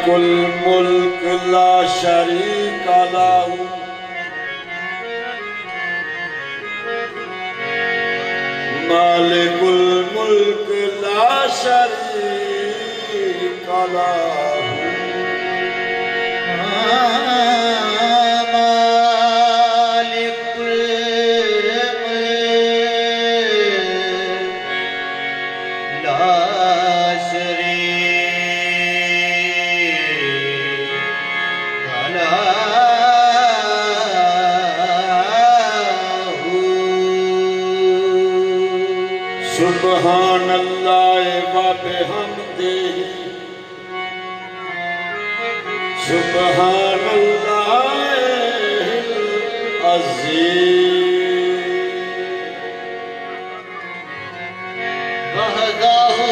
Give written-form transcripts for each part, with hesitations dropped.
मालिकुल मुल्क ला शरीक लहू मालिकुल मुल्क ला शरीक लहू सुब्हानल्लाह व बिहम्दिही सुब्हानल्लाहिल अज़ीम वहदहू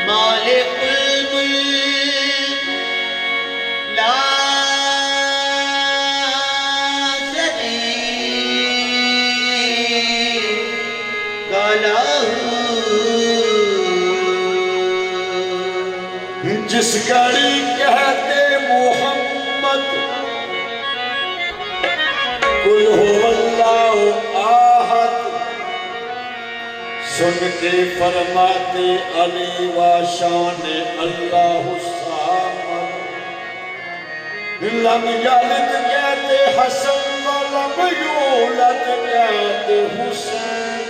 मालिकुल मुल्क ला जिस घड़ी कहते मोहम्मद कुल हुवल्लाहु आहद सुन के फरमाते अली व शान अल्लाहु सामद लम यलिद कहते हसन व लम यूलद कहते हुसैन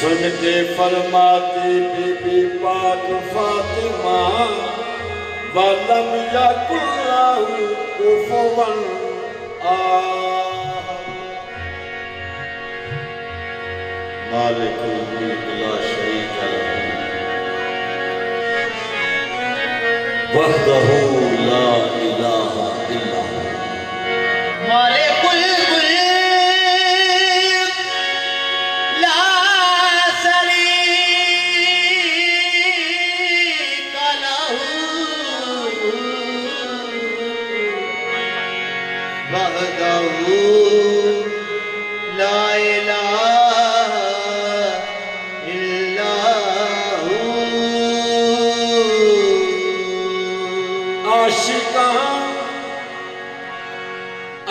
सुन के फरमाती बीबी पाक फातिमा वलम यकुल लहू कुफुवन अहद मालिकुल मुल्क ला शरीक लहू वहदहू ला इलाहा इल्ला हु मालिकुल ला इलाहा इल्ला हू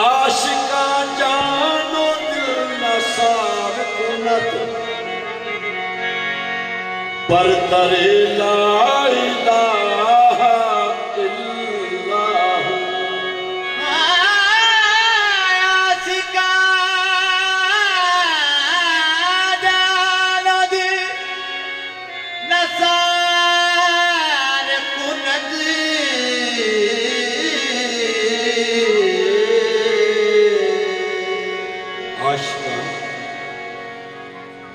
आशिका जानो दिल नसार कुनत पर तरे ला इलाहा इल्ला हू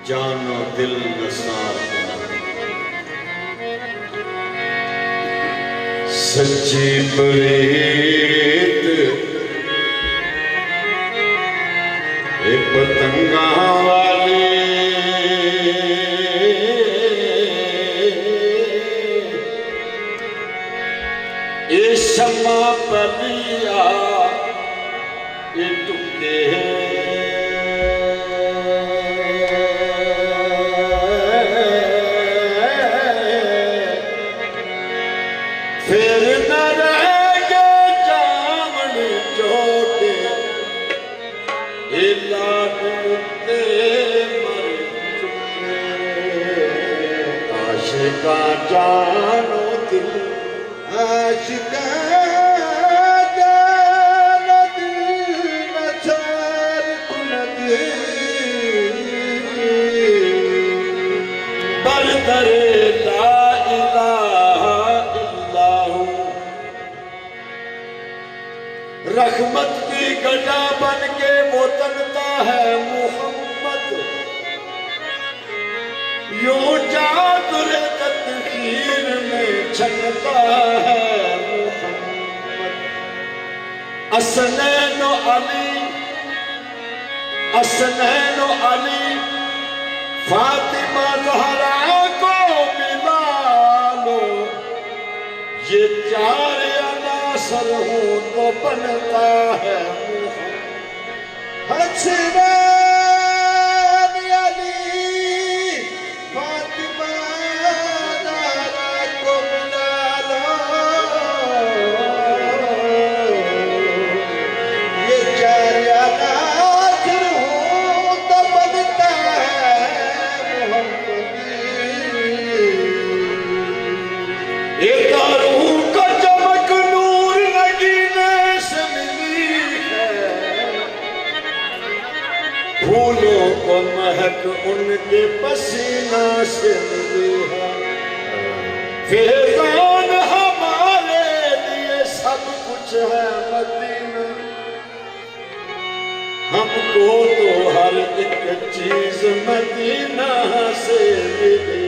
जानो दिल नसार सच्ची प्रीत एक पतंगा वाली ये शमा पलिया ये टुके फिर न रहेगा जामन जोड़े इलाके मर चुके आशिका जानो दिल आशिका जानो दिल नचार कुनद बरदरे ला रहमत की गदा बन के वो तनता है मोहम्मद यूं चादरे तदखीर में छनता है मोहम्मद असनैन अली फातिमा ज़हरा को मिला लो ये चार अनासर हो तो बनता है हसन अली फातिमा फूलों को महक उनके पसीना से मिली है। फैजान हमारे लिए सब कुछ है मदीना, हमको तो हर एक चीज मदीना से मिली।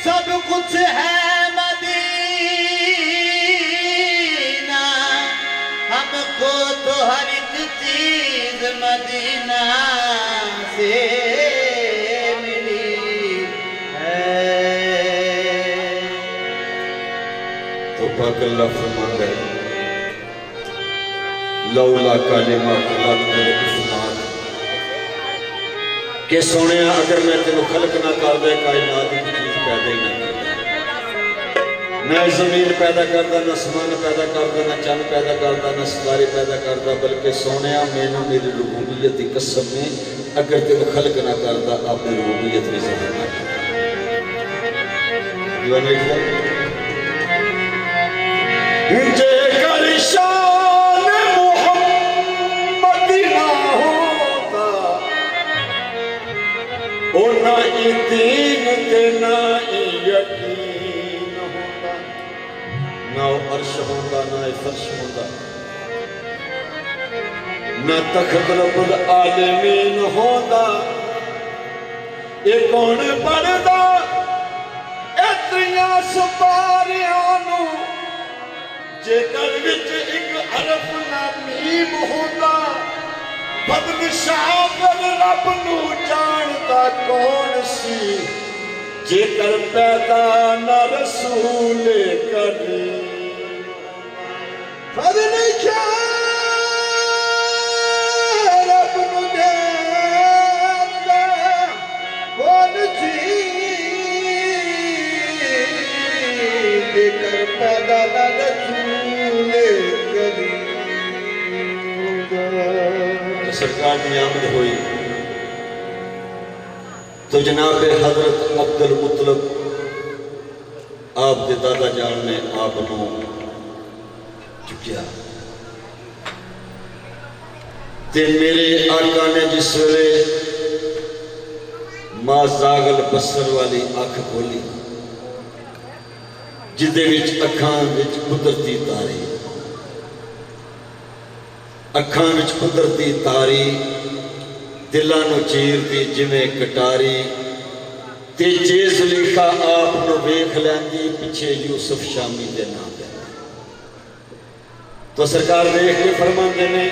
सब कुछ है मदीना, हमको तो हर एक चीज मदीना से मिली है। तो पाक अल्लाह फरमाता है लौला कालिमा खलक़तल इस्नाद के सोने अगर मैं तेन खलक ना कर दे कायनात की चीज पैदा ही ना करता, मैं जमीन पैदा करता, ना आसमान पैदा करता, ना चंद पैदा करता, ना सितारे पैदा करता, बल्कि सोने मैनू मेरी रुबूबियत की कसम में अगर तेन खलक ना करता अपनी रुबूबियत भी ज़ाहिर ना करता। जेकर शान मुहम्मद ना होता ओ ना दीन ते ना यकीन होता, ना अर्श होता, ना फर्श होता, ना तख्त रब्बुल आलमीन होता। ये कौन पढ़दा इतनियां सुपारियां नू जेकर विच एक हरफ ना मीम होता। बदल शागर रब नू जानता कौन सी जेकर पैदा ना रसूल करीम। बदल रब नू जानता कौन सी जेकर पैदा ना रसूल करीम। सरकार की आमद हुई तो जनाब हजरत अब्दुल मुतलब आप दे दादा जान ने आप चुकिया ते मेरे आका ने जिस वे मां जागल बसर वाली अख खोली जिदे विच अखां विच कुदरती तारी, अखां विच कुदरती तारी दिलां नूं चीरदी जिवें कटारी। ते जे ज़ुलेखा आप नूं वेख लैंदी पिछे यूसुफ शामी दे नाम दे तो सरकार देख के फरमांदे ने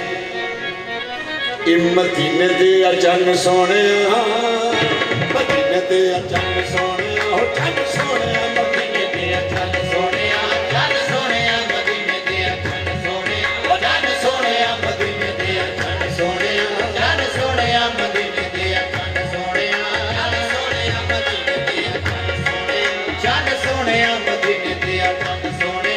मदीने दे चन्न सोने, मदीने दे चन्न सोने, हो चन्न सोने, मदीने दे चन्न सोने, चन्न सोने, मदीने दे चन्न सोने, चन्न सोने, मदीने दे चन्न सोने, चन्न सोने, मदीने दे चन्न सोने, चन्न सोने, मदीने दे चन्न सोने, चन्न सोने, मदीने दे चन्न सोने,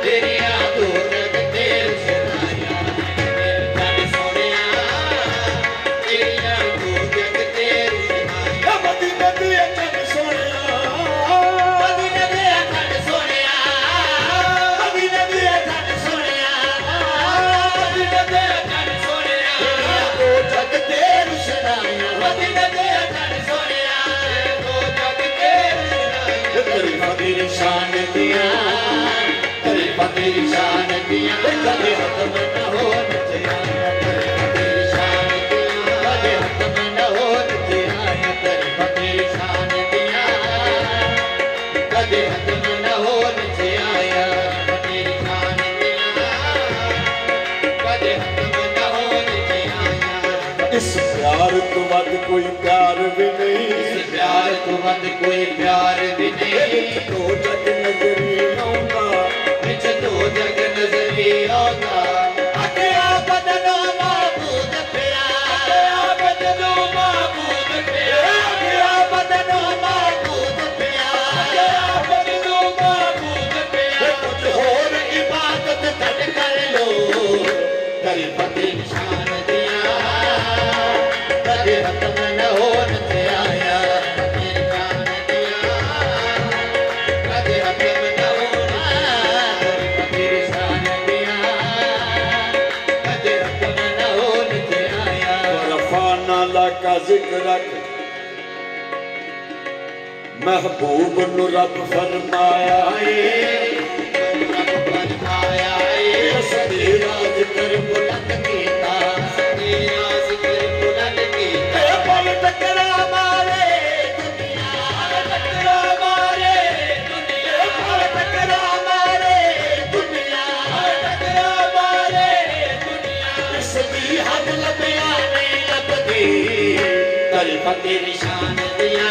तेरिया शान दिया तरीफा तेरी शान दिया कदे खत्म न हो नचिया तरीफा तेरी शान दिया कदे खत्म न हो नचिया तरीफा तेरी शान दिया कदे खत्म न हो नचिया तेरी शान दिया कदे खत्म न हो नचिया। इस प्यार तो वध कोई प्यार भी नहीं इस प्यार तो वध कोई प्यार भी नहीं तो जग नजरी आउंदा विच तो जग नजरी आउंदा अकया बदनो महबूब पिया अकया बदनो महबूब पिया अकया बदनो महबूब पिया अकया बदनो महबूब पिया कुछ और इबादत छड़ कर लो तरीफा तेरी शान दिया कदे खत्म न हो नचिया तेरी शान दिया कदे खत्म न हो तरीफा तेरी शान दिया कदे खत्म न हो नचिया। रफा नाला का जिक्र रख महबूब नु रब फरमाया सदीरा जिक्र बुलंद कीता सदीरा जिक्र बुलंद कीता पल टकरा मारे दुनिया टकरा मारे दुनिया पल टकरा मारे दुनिया टकरा मारे दुनिया इसकी हद लबिया नहीं लबदी तरीफा तेरी शान दिया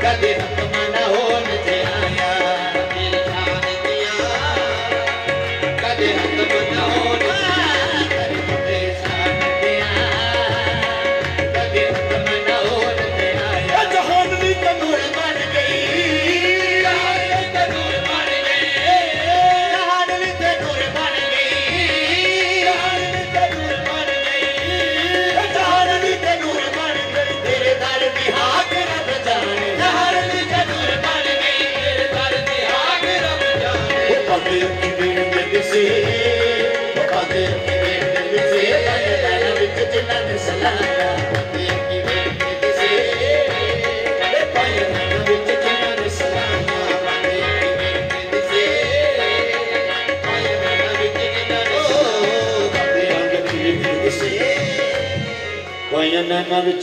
कदे खत्म न हो नचिया तेरी शान दिया कदे खत्म न हो तरीफा तेरी शान दिया कदे खत्म न हो नचिया। जहान दी तनूर बन गई जहान दी तनूर बन गई जहान दी तनूर बन गई जहान दी तनूर बन गई जहान दी तनूर बन गई तेरे दर दी हाक रब जाने जहान दी तनूर बन गई तेरे दर दी हाक रब जाने ओ पते की बेड़ में दिसे ओ पते की बेड़ में दिसे पंजदान विच जिन्ना ने सलाया पते की बेड़ में दिसे पंजदान विच जिन्ना ने सलाया पते की बेड़ में दिसे पंजदान विच जिन्ना ने सलाया पते की बेड़ में दिसे पंजदान विच